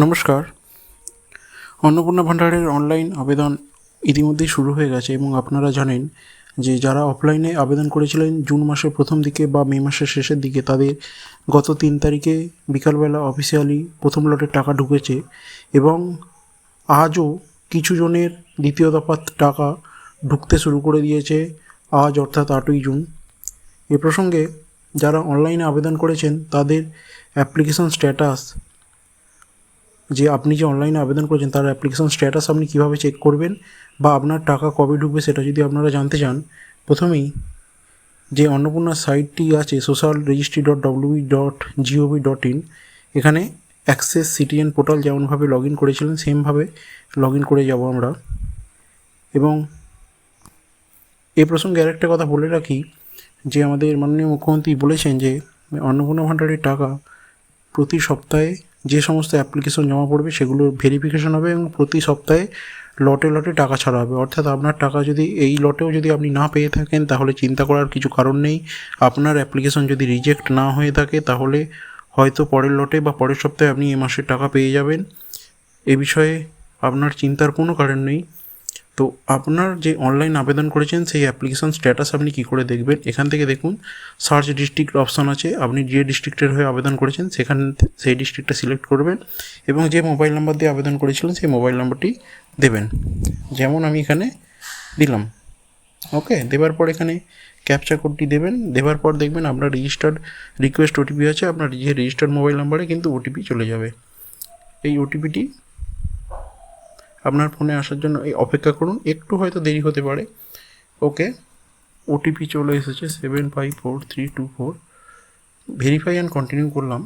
নমস্কার। অন্নপূর্ণা ভাণ্ডারের অনলাইন আবেদন ইতিমধ্যেই শুরু হয়ে গেছে এবং আপনারা জানেন যে যারা অফলাইনে আবেদন করেছিলেন জুন মাসের প্রথম দিকে বা মে মাসের শেষের দিকে তাদের গত 3 তারিখে বিকালবেলা অফিসিয়ালি প্রথম লটের টাকা ঢুকেছে এবং আজও কিছু জনের দ্বিতীয় দফার টাকা ঢুকতে শুরু করে দিয়েছে আজ অর্থাৎ 8ই জুন। এ প্রসঙ্গে যারা অনলাইনে আবেদন করেছেন তাদের অ্যাপ্লিকেশন স্ট্যাটাস যে আপনি যে অনলাইনে আবেদন করেছেন তার অ্যাপ্লিকেশন স্ট্যাটাস আপনি কীভাবে চেক করবেন বা আপনার টাকা কবে ঢুকবে সেটা যদি আপনারা জানতে চান, প্রথমেই যে অন্নপূর্ণা সাইটটি আছে social.registry.wb.gov.in, এখানে অ্যাক্সেস সিটিজেন পোর্টাল যেমনভাবে লগ ইন করেছিলেন সেমভাবে লগ ইন করে যাব আমরা। এবং এ প্রসঙ্গে আরেকটা কথা বলে রাখি যে আমাদের মাননীয় মুখ্যমন্ত্রী বলেছেন যে অন্নপূর্ণা ভাণ্ডারের টাকা প্রতি সপ্তাহে যে সমস্ত অ্যাপ্লিকেশন জমা পড়বে সেগুলোর ভেরিফিকেশন হবে এবং প্রতি সপ্তাহে লটে লটে টাকা ছাড়া হবে। অর্থাৎ আপনার টাকা যদি এই লটেও যদি আপনি না পেয়ে থাকেন তাহলে চিন্তা করার কিছু কারণ নেই। আপনার অ্যাপ্লিকেশন যদি রিজেক্ট না হয়ে থাকে তাহলে হয়তো পরের লটে বা পরের সপ্তাহে আপনি এ মাসের টাকা পেয়ে যাবেন। এ বিষয়ে আপনার চিন্তার কোনো কারণ নেই। তো আপনার যে অনলাইন আবেদন করেছেন সেই অ্যাপ্লিকেশন স্ট্যাটাস আপনি কী করে দেখবেন, এখান থেকে দেখুন সার্চ ডিস্ট্রিক্ট অপশান আছে। আপনি যে ডিস্ট্রিক্টের হয়ে আবেদন করেছেন সেখান সেই ডিস্ট্রিক্টটা সিলেক্ট করবেন এবং যে মোবাইল নাম্বার দিয়ে আবেদন করেছিলেন সেই মোবাইল নাম্বারটি দেবেন, যেমন আমি এখানে দিলাম। ওকে, দেওয়ার পর এখানে ক্যাপচা কোডটি দেবেন। দেওয়ার পর দেখবেন আপনার রেজিস্টার্ড রিকোয়েস্ট ওটিপি আছে, আপনার যে রেজিস্টার্ড মোবাইল নাম্বারে কিন্তু ওটিপি চলে যাবে। এই ওটিপিটি আপনার ফোনে আসার জন্য অপেক্ষা করুন, একটু হয়তো দেরি হতে পারে। ওকে, ওটিপি চলে এসেছে 754324। ভেরিফাই অ্যান্ড কন্টিনিউ করলাম।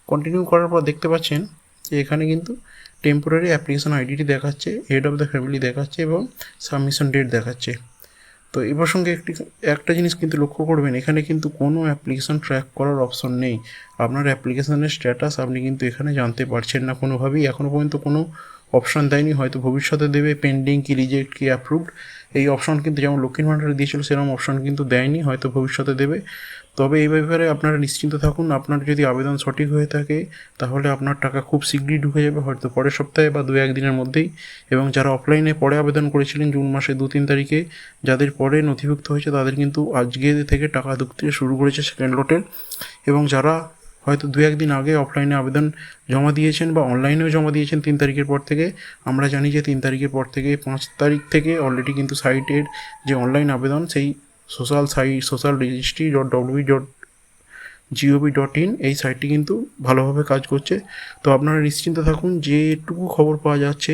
কন্টিনিউ করার পর দেখতে পাচ্ছেন যে এখানে কিন্তু টেম্পোরারি অ্যাপ্লিকেশন আইডিটি দেখাচ্ছে, হেড অফ দ্য ফ্যামিলি দেখাচ্ছে এবং সাবমিশন ডেট দেখাচ্ছে। তো এই প্রসঙ্গে একটা জিনিস কিন্তু লক্ষ্য করবেন, এখানে কিন্তু কোনো অ্যাপ্লিকেশন ট্র্যাক করার অপশন নেই। আপনার অ্যাপ্লিকেশনের স্ট্যাটাস আপনি কিন্তু এখানে জানতে পারছেন না কোনোভাবেই। এখনও পর্যন্ত কোনো অপশান দেয়নি, হয়তো ভবিষ্যতে দেবে। পেন্ডিং কি রিজেক্ট কি অ্যাপ্রুভড এই অপশন কিন্তু যেমন লক্ষ্মীর ভাণ্ডারে দিয়েছিল সেরকম অপশন কিন্তু দেয়নি, হয়তো ভবিষ্যতে দেবে। তবে এই ব্যাপারে আপনারা নিশ্চিন্ত থাকুন, আপনার যদি আবেদন সঠিক হয়ে থাকে তাহলে আপনার টাকা খুব শীঘ্রই ঢুকে যাবে, হয়তো পরের সপ্তাহে বা 2-1 দিনের মধ্যেই। এবং যারা অফলাইনে পরে আবেদন করেছিলেন জুন মাসে 2-3 তারিখে, যাদের পরে নথিভুক্ত হয়েছে তাদের কিন্তু আজকে থেকে টাকা ঢুকতে শুরু করেছে সেকেন্ড লটের। এবং যারা হয়তো 2-1 দিন আগে অফলাইনে আবেদন জমা দিয়েছেন বা অনলাইনেও জমা দিয়েছেন 3 তারিখের পর থেকে, আমরা জানি যে 3 তারিখের পর থেকে 5 তারিখ থেকে অলরেডি কিন্তু সাইটের যে অনলাইন আবেদন সেই social.registry.wb.gov.in এই সাইটটি কিন্তু ভালোভাবে কাজ করছে। তো আপনারা নিশ্চিন্ত থাকুন, যেটুকু খবর পাওয়া যাচ্ছে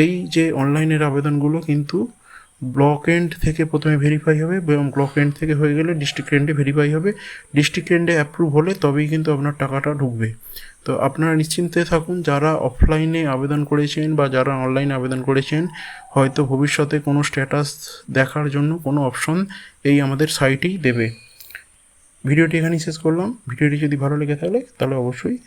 এই যে অনলাইনের আবেদনগুলো কিন্তু ব্লক এন্ড থেকে প্রথমে ভেরিফাই হবে এবং ব্লক এন্ড থেকে হয়ে গেলে ডিস্ট্রিক্ট এন্ডে ভেরিফাই হবে। ডিস্ট্রিক্ট এন্ডে অ্যাপ্রুভ হলে তবেই কিন্তু আপনার টাকাটা ঢুকবে। তো আপনারা নিশ্চিন্তে থাকুন, যারা অফলাইনে আবেদন করেছেন বা যারা অনলাইনে আবেদন করেছেন হয়তো ভবিষ্যতে কোনো স্ট্যাটাস দেখার জন্য কোনো অপশন এই আমাদের সাইটেই দেবে। ভিডিওটি এখানেই শেষ করলাম। ভিডিওটি যদি ভালো লেগে থাকে তাহলে অবশ্যই